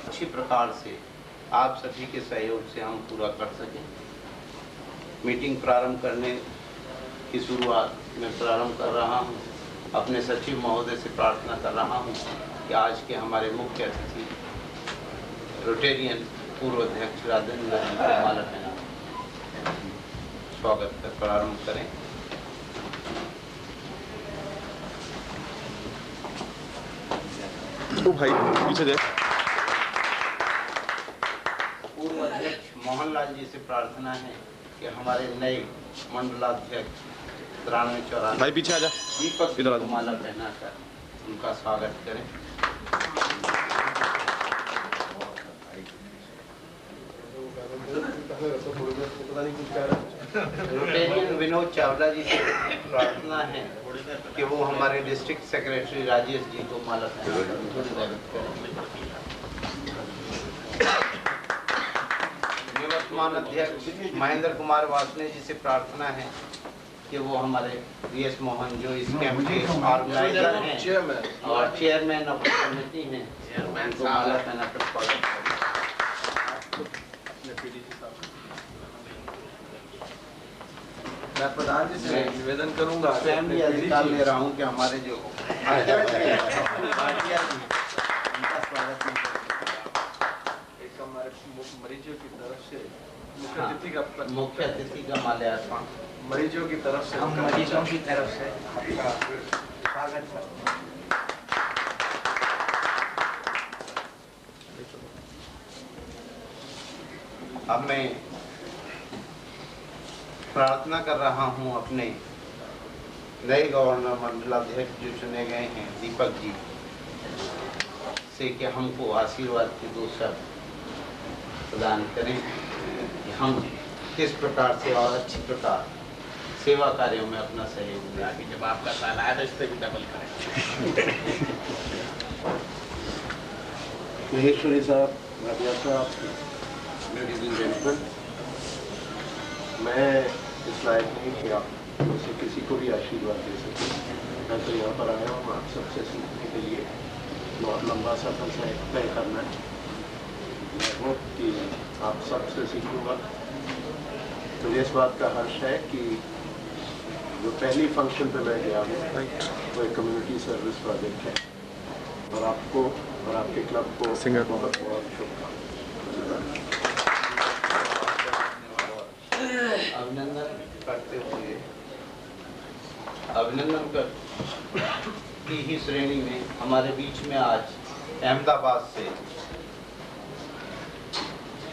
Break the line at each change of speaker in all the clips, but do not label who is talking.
अच्छी प्रकार से आप सभी के सहयोग से हम पूरा कर सकें। मीटिंग प्रारंभ करने की शुरुआत मैं प्रारंभ कर रहा हूं। अपने सचिव महोदय से प्रार्थना कर रहा हूं कि आज के हमारे मुख्य अतिथि रोटेरियन पूर्व अध्यक्ष राजेंद्र जी को माला पहना स्वागत कर प्रारंभ करें।
ओ भाई पीछे देख।
पूर्व अध्यक्ष मोहनलाल जी से प्रार्थना है कि हमारे नए मंडलाध्यक्ष 93-94
भाई पीछे आजा।
दीपक
इधर आ
को माला पहनाकर उनका स्वागत करें। रोटेरियन विनोद चावला जी से प्रार्थना है कि वो हमारे डिस्ट्रिक्ट सेक्रेटरी राजेश जी को माला पहनाकर स्वागत करें। निवर्तमान अध्यक्ष महेंद्र कुमार वासने जी से प्रार्थना है कि वो हमारे वीएस मोहन जो इस कैंप के ऑर्गेनाइजर हैं और चेयरमैन ऑफ कमेटी हैं, उनको माला पहनाकर स्वागत करें।
मैं प्रधान जी से निवेदन करूंगा,
स्वयं भी अधिकार ले रहा हूं कि हमारे जो उनका स्वागत नहीं
एक हमारे मरीजों की तरफ से मुख्य अतिथि का
माल्यार्पण
मरीजों की तरफ से
हम मरीजों की तरफ से आपका स्वागत करते हैं। अब मैं प्रार्थना कर रहा हूं अपने नए गवर्नर मंडलाध्यक्ष जो चुने गए हैं दीपक जी से कि हमको आशीर्वाद के 2 शब्द प्रदान करें कि हम किस प्रकार से और अच्छी प्रकार सेवा कार्यों में अपना सहयोग दें।
जब आपका साल आया तो इससे भी डबल करें।
महेश्वरी साहब, राजा साहब, लेडीज एंड जेंटलमैन, मैं इस लायक नहीं कि आप मुझसे किसी को भी आशीर्वाद दे सकें। मैं तो यहाँ पर आया हूँ आप सबसे सीखने के लिए। बहुत लंबा सफर तय करना है। मैं होप कि आप सबसे सीखूँगा। मुझे इस बात का हर्ष है कि जो पहली फंक्शन पे मैं गया हूँ वो एक कम्युनिटी सर्विस प्रोजेक्ट है और आपको और आपके क्लब को बहुत बहुत शुभकामनाएं।
अभिनंदन कर की ही श्रेणी में हमारे बीच में आज अहमदाबाद से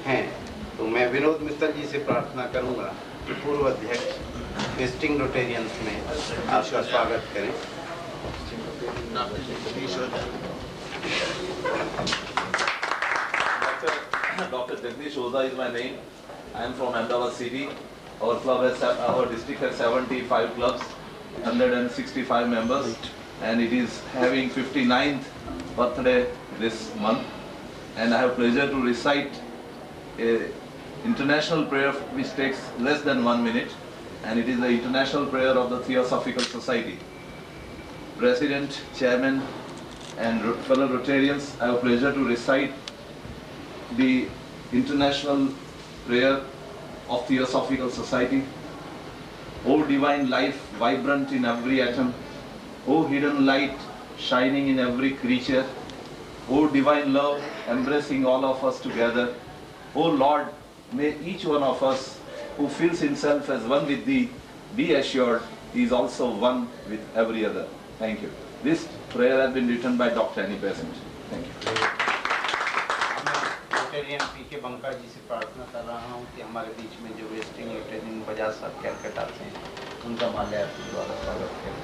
हैं, तो मैं विनोद मित्तल जी से प्रार्थना करूंगा कि पूर्व अध्यक्ष डिस्ट्रिक्ट रोटेरियंस में आपका स्वागत करें।
Dr. Jagdish Oza is my name. I am from Ahmedabad city. Our club has, our district has 75 clubs, 165 members, and it is having 59th birthday this month. And I have pleasure to recite a international prayer which takes less than 1 minute, and it is the international prayer of the Theosophical Society. President, Chairman, and fellow Rotarians, I have pleasure to recite the international prayer of Theosophical Society. O divine life, vibrant in every atom, O hidden light, shining in every creature, O divine love, embracing all of us together, O Lord, may each one of us who feels himself as one with Thee be assured he is also one with every other. Thank you. This prayer has been written by Dr. Annie Besant. Thank you.
Rotarian P K Banka ji से प्रार्थना कर रहा हूँ कि हमारे बीच में जो वेस्टिंग रोटेरियन बजाज साहब कैलकाटा से हैं उनका माल्यार्पण द्वारा स्वागत करें।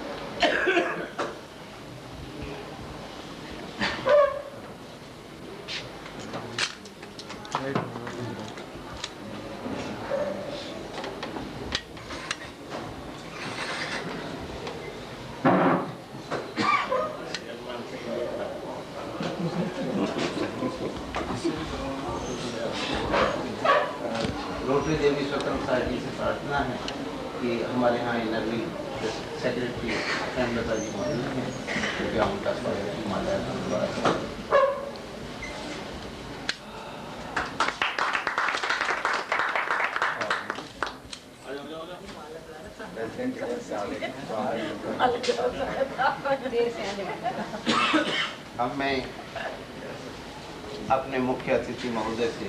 रोटरी देवी स्वतंत्र सोसाइटी से प्रार्थना है कि हमारे यहाँ इनरवी सेक्रेटरी हेमलता जी मौजूद हैं, कृपया उनका स्वागत माल्यार्पण द्वारा अब मैं अपने मुख्य अतिथि महोदय से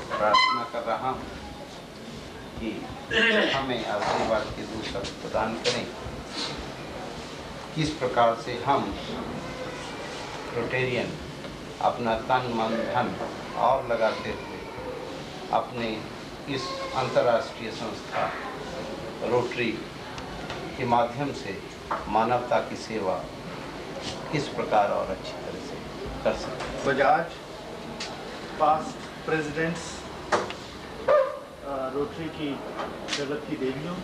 प्रार्थना कर रहा हूँ कि हमें आशीर्वाद के दूसरा प्रदान करें। किस प्रकार से हम रोटेरियन अपना तन मन धन और लगाते हुए अपने इस अंतर्राष्ट्रीय संस्था रोटरी के माध्यम से मानवता की सेवा किस प्रकार और अच्छी तरह से कर सकते हैं।
बजाज पास्ट प्रेसिडेंट्स, रोटरी की जगत की देवियों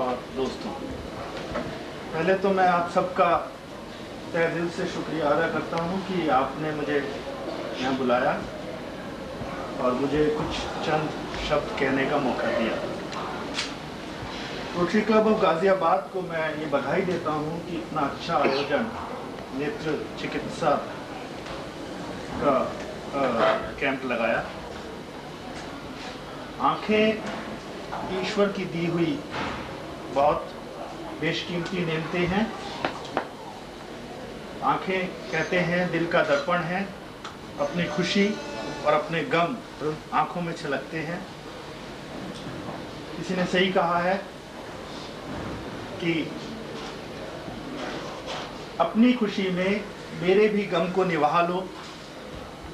और दोस्तों, पहले तो मैं आप सबका तहे दिल से शुक्रिया अदा करता हूं कि आपने मुझे यहाँ बुलाया और मुझे कुछ चंद शब्द कहने का मौका दिया। रोटरी क्लब ऑफ गाजियाबाद को मैं ये बधाई देता हूँ कि इतना अच्छा आयोजन नेत्र चिकित्सा का कैंप लगाया। आंखें ईश्वर की दी हुई बहुत बेशकीमती नेमतें हैं। आंखें कहते हैं दिल का दर्पण है, अपनी खुशी और अपने गम आंखों में छलकते हैं। किसी ने सही कहा है कि अपनी खुशी में मेरे भी गम को निभा लो,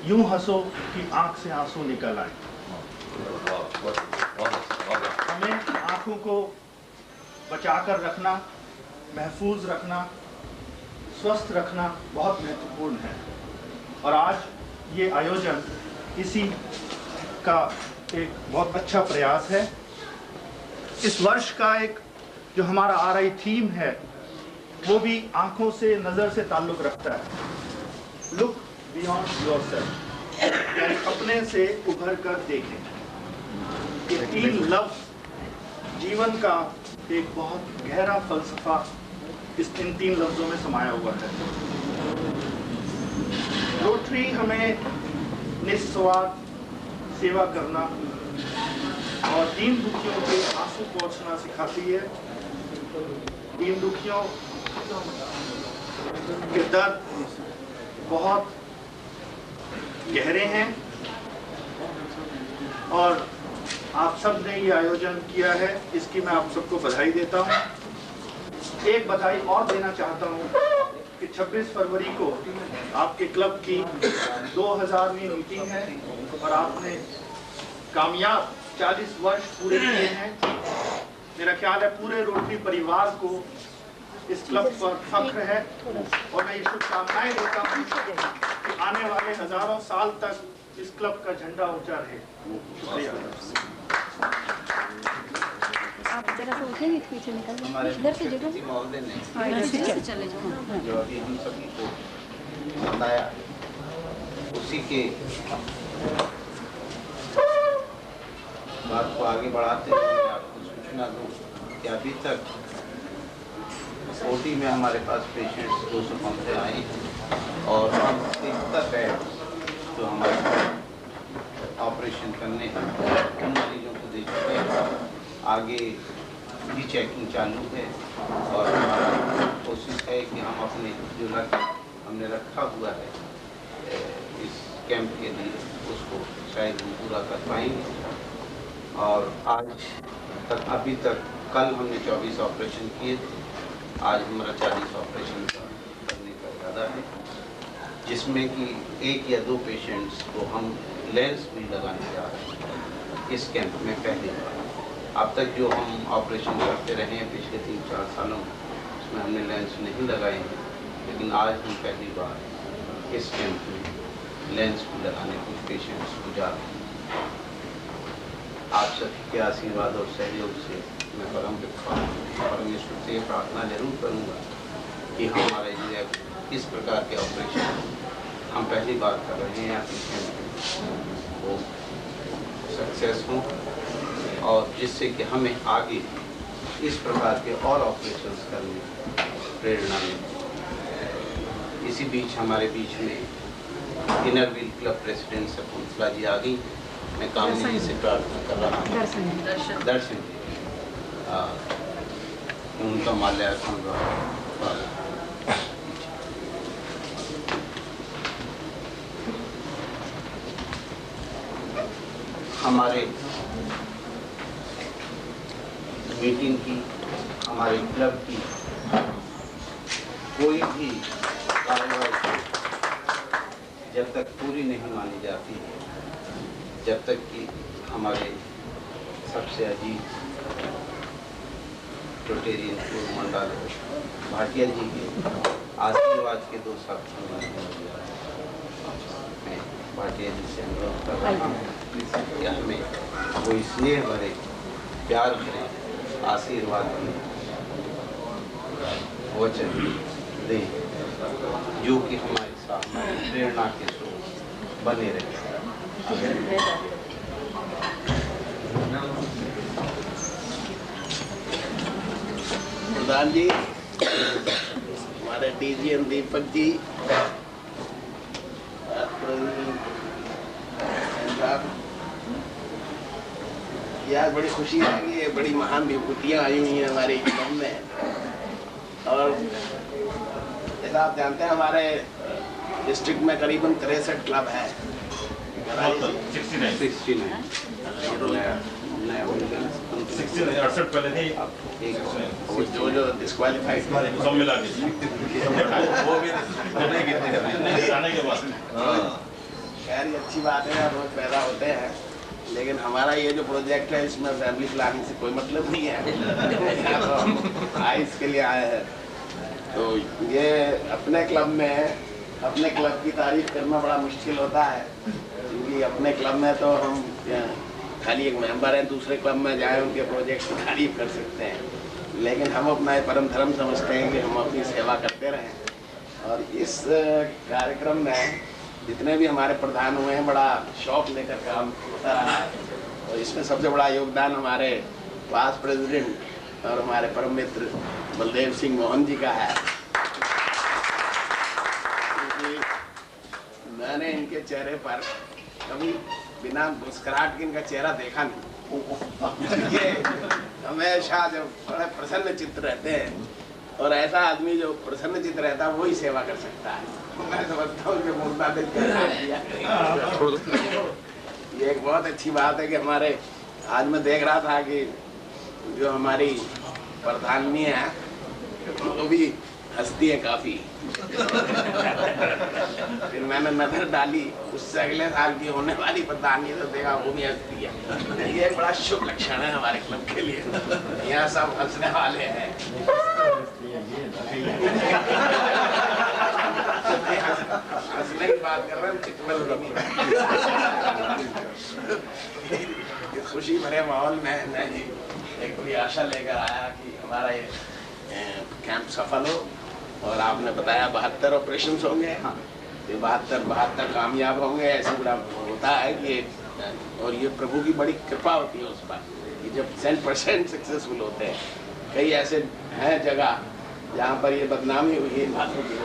यूं हंसो कि आंख से आंसू निकल आए। हमें आंखों को बचाकर रखना, महफूज रखना, स्वस्थ रखना बहुत महत्वपूर्ण है और आज ये आयोजन इसी का एक बहुत अच्छा प्रयास है। इस वर्ष का एक जो हमारा RI थीम है वो भी आंखों से, नजर से ताल्लुक रखता है। लुक बियॉन्ड योरसेल्फ, यानी अपने से उभर कर देखें। ये 3 लफ्ज जीवन का एक बहुत गहरा फलसफा इस 3 लफ्जों में समाया हुआ है। रोटरी हमें निस्वार्थ सेवा करना और दीन दुखियों के आंसू पोंछना सिखाती है। दीन दुखियों के दर्द बहुत गहरे हैं और आप सब ने ये आयोजन किया है, इसकी मैं आप सबको बधाई देता हूँ। एक बधाई और देना चाहता हूँ कि 26 फरवरी को आपके क्लब की 2000वीं मीटिंग है और आपने कामयाब 40 वर्ष पूरे किए हैं। मेरा ख्याल है पूरे रोटरी परिवार को इस क्लब पर फख्र है और मैं ये शुभकामनाएं देता हूँ कि आने वाले हजारों साल तक इस क्लब का झंडा ऊंचा रहे। शुक्रिया।
आप जरा सा उठेंगे, पीछे निकल जाएं।
हमारे
इधर से जगह
मुख्य महोदय ने
चले जाओ।
जो अभी हम सभी को बताया उसी के बात को आगे बढ़ाते हुए आपको सूचना दूं कि अभी तक OT में हमारे पास पेशेंट्स 215 आए और हम 73 बेड जो हमारे ऑपरेशन करने हैं उन मरीजों को दे चुके हैं। आगे भी चेकिंग चालू है और हमारा कोशिश है कि हम अपने जो लक्ष्य हमने रखा हुआ है इस कैंप के लिए उसको शायद हम पूरा कर पाएंगे। और आज तक अभी तक कल हमने 24 ऑपरेशन किए थे, आज हमारा 40 ऑपरेशन करने का इरादा है, जिसमें कि 1 या 2 पेशेंट्स को हम लेंस भी लगाने जा रहे हैं इस कैंप में पहली बार। अब तक जो हम ऑपरेशन करते रहे हैं पिछले 3-4 सालों में उसमें हमने लेंस नहीं लगाए हैं, लेकिन आज हम पहली बार इस कैंप में लेंस भी लगाने कुछ पेशेंट्स को जा रहे हैं। आप सभी के आशीर्वाद और सहयोग से मैं परमेश्वर से प्रार्थना जरूर करूंगा कि हमारे जो इस प्रकार के ऑपरेशन हम पहली बार कर रहे हैं इस कैंप में वो सक्सेस हों और जिससे कि हमें आगे इस प्रकार के और ऑपरेशंस करने की प्रेरणा मिले। इसी बीच हमारे बीच में inner wheel club president Shakuntala ji आ गई। मैं कामनी जी से प्रार्थना कर रहा हूँ दर्शन उनका माल्यार्पण हमारे मीटिंग की, हमारे क्लब की कोई भी कार्यवाही जब तक पूरी नहीं मानी जाती है, जब तक कि हमारे सबसे अजीज रोटेरियन पूर्व मंडल भाटिया जी के आशीर्वाद के 2 शब्द मैं भाटिया जी से अनुरोध कर रहा हूँ कि हमें कोई स्नेह भरे, प्यार भरे आशीर्वाद की वचन दें, जो कि हमारे साथ प्रेरणा के स्रोत बने रहे।
प्रधान जी, हमारे डीजीएम दीपक जी, यार बड़ी खुशी है कि ये बड़ी महान विभूतियाँ आई हुई हैं हमारे क्लब में। और जैसा आप जानते हैं हमारे डिस्ट्रिक्ट में करीबन 63 क्लब है।
68 पहले थे,
जो डिस्क्वालीफाइड
सब मिला के वो भी जाने के बाद
खैर ये अच्छी बात है, रोज पैदा होते हैं। लेकिन हमारा ये जो प्रोजेक्ट है इसमें फैमिली प्लानिंग से कोई मतलब नहीं है। तो आइस के लिए आए हैं, तो ये अपने क्लब में अपने क्लब की तारीफ करना बड़ा मुश्किल होता है, क्योंकि अपने क्लब में तो हम खाली एक मेंबर हैं, दूसरे क्लब में जाए उनके प्रोजेक्ट की तारीफ कर सकते हैं, लेकिन हम अपना परम धर्म समझते हैं कि हम अपनी सेवा करते रहें। और इस कार्यक्रम में जितने भी हमारे प्रधान हुए हैं बड़ा शौक लेकर काम होता रहा है। और इसमें सबसे बड़ा योगदान हमारे पास प्रेसिडेंट और हमारे परम मित्र बलदेव सिंह मोहन जी का है, क्योंकि मैंने इनके चेहरे पर कभी बिना मुस्कुराहट के इनका चेहरा देखा नहीं। ये हमेशा जब बड़े प्रसन्न चित्त रहते हैं, और ऐसा आदमी जो प्रसन्न चित्त रहता है वही सेवा कर सकता है। मैं समझता हूँ कि मुर्दा दिल ये एक बहुत अच्छी बात है कि हमारे आज मैं देख रहा था कि जो हमारी प्रधानी है वो भी हंसती है काफी। फिर मैंने नजर डाली उससे अगले साल की होने वाली प्रधानी, तो देखा वो भी हंसती है। ये एक बड़ा शुभ लक्षण है हमारे क्लब के लिए, यहाँ सब हंसने वाले हैं। हंसने की बात कर रहे हैं, इस खुशी भरे माहौल में मैं एक बड़ी आशा लेकर आया कि हमारा ये कैंप सफल हो। और आपने बताया 72 ऑपरेशन होंगे, ये 72 कामयाब होंगे, ऐसे बड़ा होता है कि और ये प्रभु की बड़ी कृपा होती है उस पर कि जब 100% सक्सेसफुल होते हैं। कई ऐसे हैं जगह जहाँ पर ये बदनामी हुई है,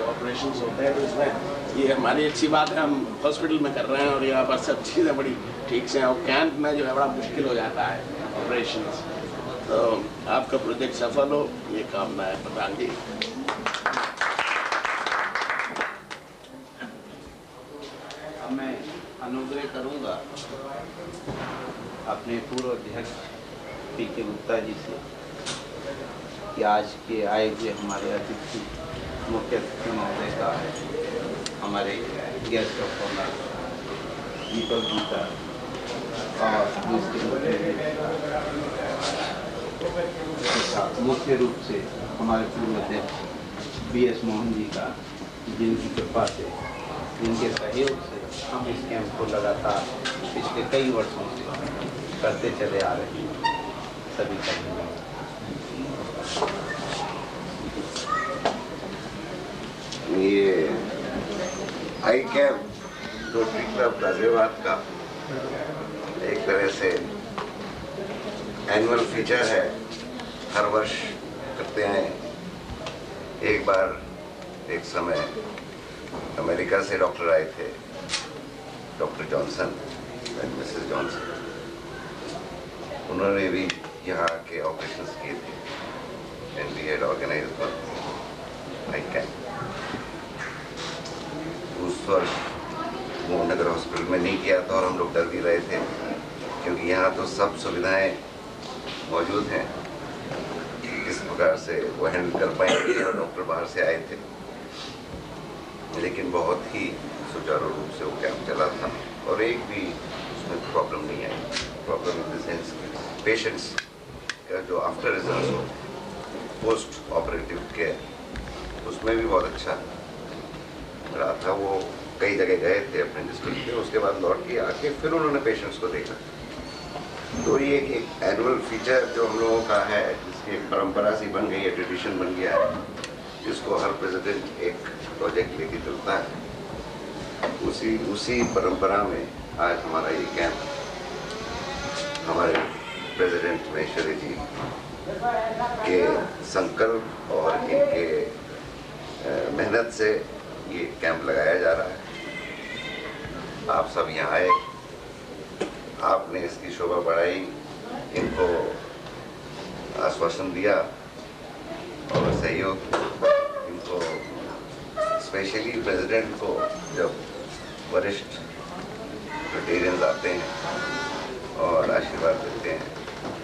ऑपरेशन होते हैं, तो इसमें ये हमारी अच्छी बात है, हम हॉस्पिटल में कर रहे हैं और यहाँ पर सब चीज़ें बड़ी ठीक से हैं। और कैंप में जो है बड़ा मुश्किल हो जाता है ऑपरेशन। तो आपका प्रोजेक्ट सफल हो, ये कामना है प्रधान जी।
मैं अनुग्रह करूंगा अपने पूर्व अध्यक्ष पी.के. गुप्ता जी से कि आज के आए हुए हमारे अतिथि मुख्य अतिथि महोदय का, हमारे guest of honour Deepak ji का, और मुख्य रूप से हमारे पूर्व अध्यक्ष B.S. मोहन जी का, जिनकी कृपा से, जिनके सहयोग से हम इस कैंप को लगातार पिछले कई वर्षों से करते चले आ रहे हैं। सभी का धन्यवाद।
ये आई कैंप रोटरी क्लब गाजियाबाद का एक तरह से एनुअल फीचर है, हर वर्ष करते हैं। एक बार एक समय अमेरिका से डॉक्टर आए थे, doctor Johnson and Mrs Johnson, उन्होंने भी यहाँ के ऑपरेशंस किए थे and we had organised eye camp. उस वक्त मोहनगर हॉस्पिटल में नहीं किया था और हम लोग डर भी रहे थे क्योंकि यहाँ तो सब सुविधाएं मौजूद हैं, किस प्रकार से वो हैंडल कर पाएंगे, और डॉक्टर बाहर से आए थे, लेकिन बहुत ही सुचारू रूप से वो कैंप चला था और एक भी उसमें प्रॉब्लम नहीं आई। Problem in the sense patients का जो आफ्टर रिजल्ट हो, पोस्ट ऑपरेटिव केयर, उसमें भी बहुत अच्छा रहा था। वो कई जगह गए थे अपने डिस्ट्रिक्ट में, उसके बाद लौट के आके फिर उन्होंने पेशेंट्स को देखा। तो ये एक एनुअल फीचर जो हम लोगों का है, जिसकी एक परंपरा सी बन गई है, ट्रेडिशन बन गया है, जिसको हर प्रेसिडेंट एक प्रोजेक्ट लेके चलता है। उसी परंपरा में आज हमारा ये कैंप हमारे प्रेसिडेंट महेश्वरी जी के संकल्प और इनके मेहनत से ये कैंप लगाया जा रहा है। आप सब यहाँ आए, आपने इसकी शोभा बढ़ाई, इनको आश्वासन दिया और सहयोग इनको, स्पेशली प्रेसिडेंट को जब वरिष्ठ वेटेरियंस आते हैं और आशीर्वाद देते हैं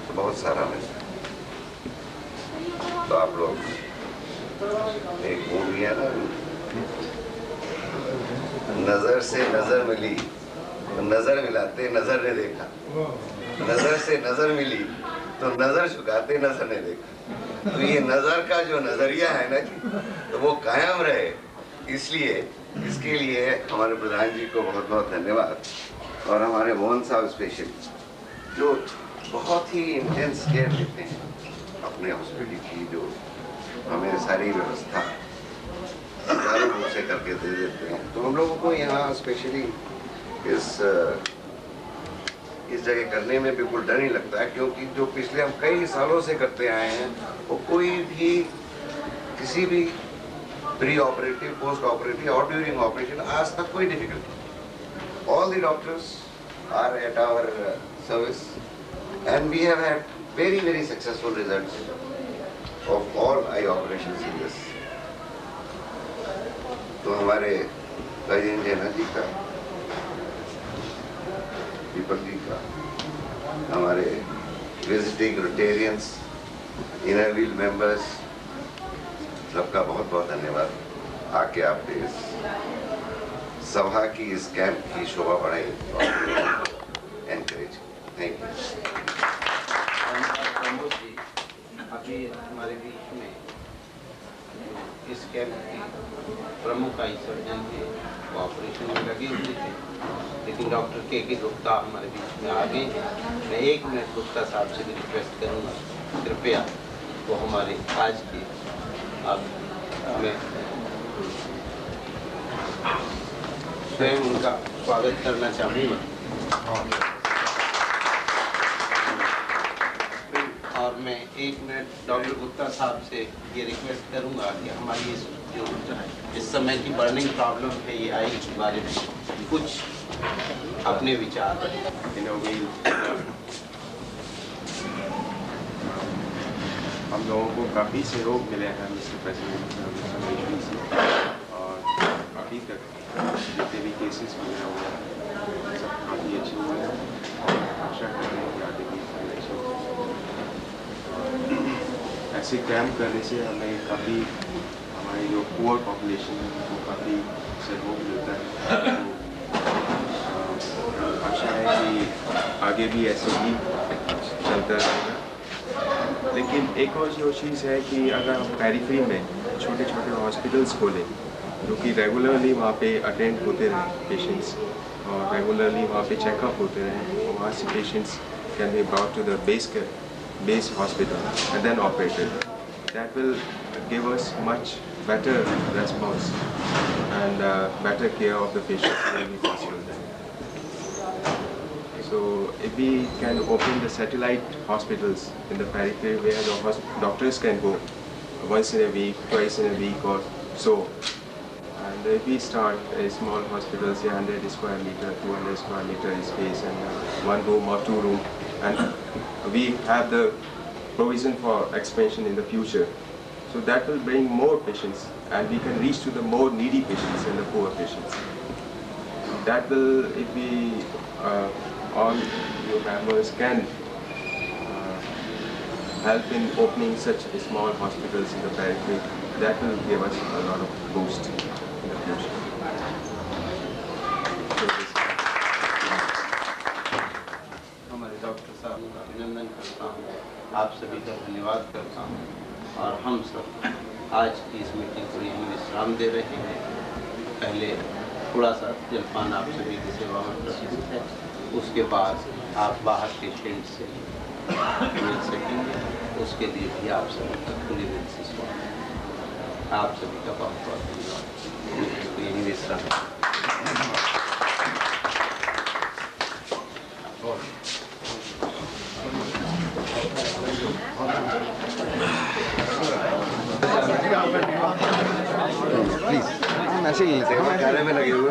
तो बहुत सारा मिलता है। तो आप लोग एक मूवी है ना, नजर से नजर मिली तो नजर मिलाते नजर ने देखा, नजर से नजर मिली तो नजर झुकाते नजर ने देखा। तो ये नजर का जो नजरिया है ना जी, तो वो कायम रहे, इसलिए इसके लिए हमारे प्रधान जी को बहुत बहुत धन्यवाद, और हमारे मोहन साहब स्पेशल जो बहुत ही इंटेंस केयर लेते हैं अपने हॉस्पिटल की, जो हमें सारी व्यवस्था सुचारू रूप से करके दे देते हैं। तो हम लोगों को यहाँ स्पेशली इस जगह करने में बिल्कुल डर नहीं लगता है, क्योंकि जो पिछले हम कई सालों से करते आए हैं वो कोई भी किसी भी प्री ऑपरेटिव, पोस्ट ऑपरेटिव और ड्यूरिंग ऑपरेशन आज तक कोई difficulty. All the doctors are at our service and we have had very successful results of all eye operations in this। तो हमारे राजेंद्र जैना जी का, दीपक जी का, हमारे visiting Rotarians, inner wheel members, सबका बहुत बहुत धन्यवाद। आके आपने इस सभा की, इस कैंप की शोभा बढ़ाई और एनकरेज। Thank you.
अभी हमारे बीच में इस कैंप की प्रमुख आई सर्जन थे, वो ऑपरेशन में लगे हुए थे, लेकिन डॉक्टर के गुप्ता हमारे बीच में आ गए। मैं 1 मिनट गुप्ता साहब से भी रिक्वेस्ट करूँगा, कृपया वो हमारे आज के मैं स्वयं उनका स्वागत करना चाहूँगा। और मैं 1 मिनट डॉक्टर गुप्ता साहब से ये रिक्वेस्ट करूंगा कि हमारी जो इस समय की बर्निंग प्रॉब्लम है, ये आई के बारे में कुछ अपने विचार।
हम लोगों को काफ़ी सहयोग मिले हैं मिस्टर प्रेसिडेंट से, और अभी तक जितने भी केसेस वगैरह हुए हैं सब काफ़ी अच्छे हुए हैं। आशा करते हैं कि आगे भी अच्छे ऐसे कैंप करने से हमें काफ़ी, हमारी जो पुअर पॉपुलेशन है उनको काफ़ी सहयोग मिलता है। तो आशा है कि आगे भी ऐसे ही चलता रहेगा। लेकिन एक और जो चीज़ है कि अगर हम पेरिफेरी में छोटे छोटे हॉस्पिटल्स खोलें जो कि रेगुलरली वहाँ पे अटेंड होते रहें पेशेंट्स, और रेगुलरली वहाँ पे चेकअप होते रहें, वहाँ से patients can be brought to the base hospital and then operated. That will give us much better response and better care of the patients when we possible then. So if we can open the satellite hospitals in the periphery where the doctors can go once in a week, twice in a week or so, and if we start a small hospital, say 100 square meter, 200 square meter space, and 1 room or 2 room, and we have the provision for expansion in the future. So that will bring more patients and we can reach to the more needy patients and the poor patients. That will, if we all your members can help in opening such small hospitals in the periphery, that will give us a lot of boost in the future.
हमारे doctor साहब का अभिनंदन करता हूँ, आप सभी का धन्यवाद करता हूँ और हम सब आज की इस मीटिंग को यहीं विश्राम दे रहे हैं। पहले थोड़ा सा जलपान आप सभी की सेवा में प्रस्तुत है, उसके बाद आप बाहर के टेंट से मिल सकेंगे, उसके लिए भी आप सभी का खुले दिल से स्वागत। आप सभी का बहुत बहुत धन्यवाद। यहीं विश्राम।
प्लीज ऐसे ही लेते हैं, कैमरे में लगे हुए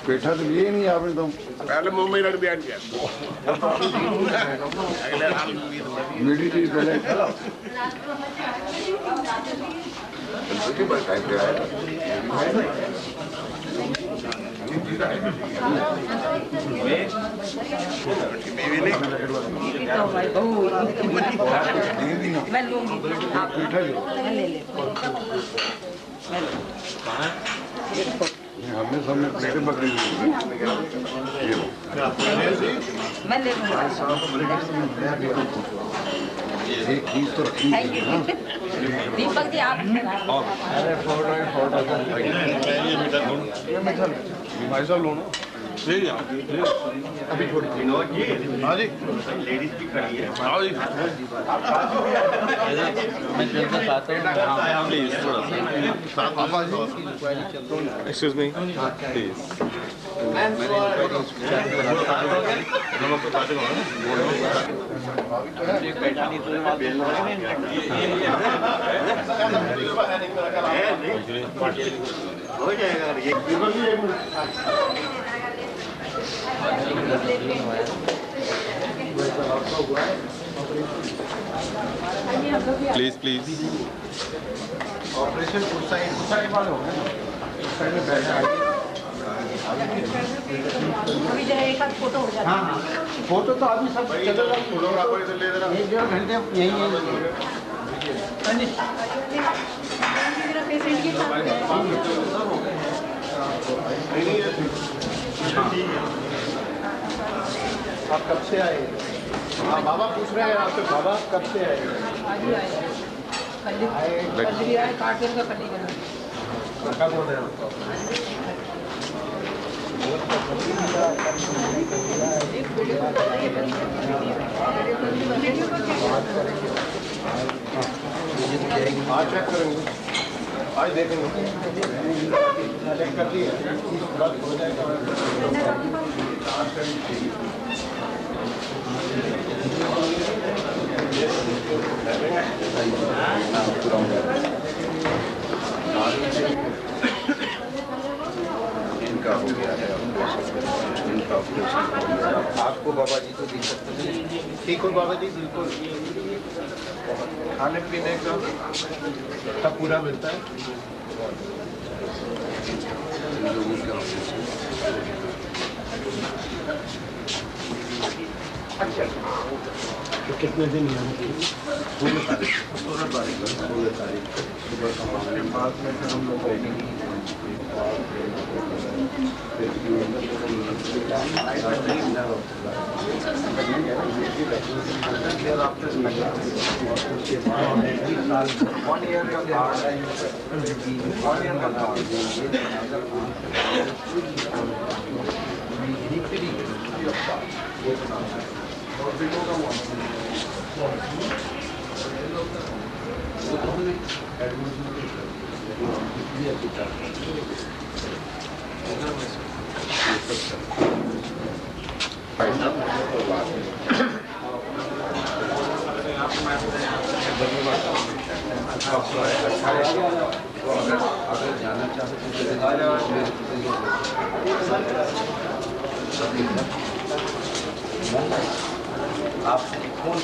पेठा तो लिए नहीं आपने तो
पहले मुंबई लड़ भी आ गया
मीठी चीज पहले
टाइम पे आया
मैं लूंगी, आप ले ले।
हमने सबने प्लेटें पकड़ी
मैं ले लूंगा।
एक चीज तो रखी
दीपक जी आप
भाई साहब लो ना
अभी थोड़ी विनोद जी, हाँ जी, लेडीज भी खड़ी है, हाँ जी,
मैं जल्दी आता हूँ, प्लीज थोड़ा सा एक्सक्यूज मी प्लीज
हो जाएगा ये
प्लीज प्लीज
ऑपरेशन उस साइड वाले हो गए उस साइड में बैठा
अभी जरा एक आध फोटो हो जाए।
हाँ हाँ फोटो तो अभी सब चलेगा, फोटोग्राफर से ले रहा 1-1.5 घंटे यही
मेरा पेशेंट के
आप कब से आए? हाँ बाबा पूछ रहे हैं आपसे, बाबा कब से आए?
कल भी आए, 8 दिन का कल बना।
लड़का कौन है? आज चेक करेंगे, आज देखेंगे, चेक कर दिए बस हो जाएगा।
इनका हो गया है, इनका ऑपरेशन हो गया। आपको बाबा जी को दिक्कत नहीं?
ठीक हो बाबा जी, बिल्कुल खाने पीने का सब पूरा मिलता है। अच्छा तो कितने दिन यहाँ की? 16 तारीख सुबह का मामले बाद में फिर हम लोग
अगर जाना चाहते आप फोन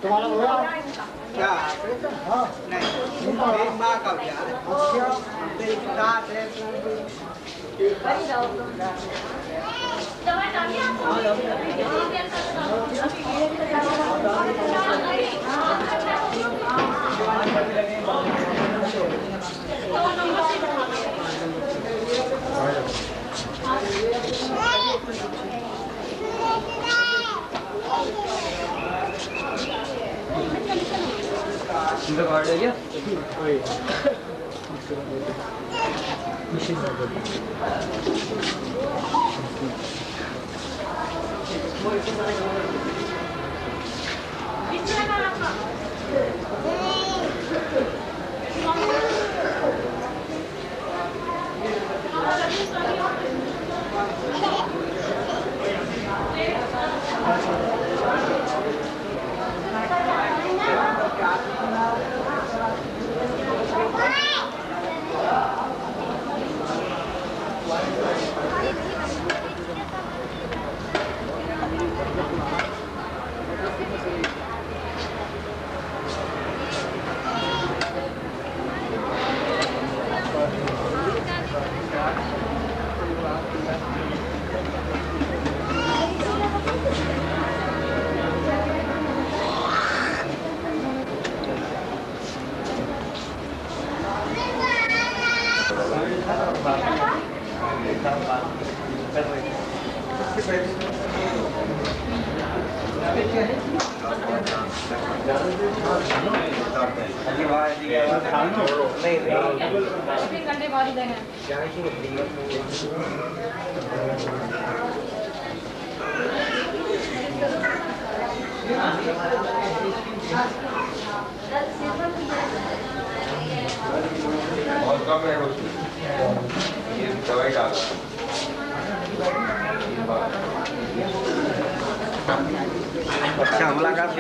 तुम्हारा हुआ क्या? नहीं, मेरी माँ का प्यार है, मेरी साथ है।
इनका कार्ड है क्या?
बहुत कम है उसमें, ये दवाई डाल
अच्छा मुलाकात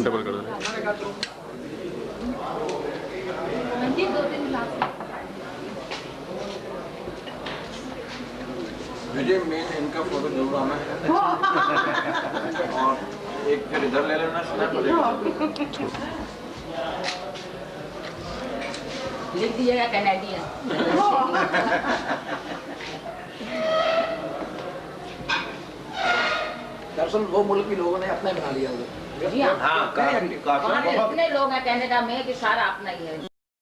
डबल कर दो।
मुझे मेन इनका फोटो जरूर आना है और एक फिर इधर ले लेना स्नैप
लिख दीजिएगा कैनेडियन।
दरअसल वो मुल्क भी लोगों ने अपना बना लिया
जी हाँ, इतने लोग हैं कनाडा में कि सारा अपना ही है।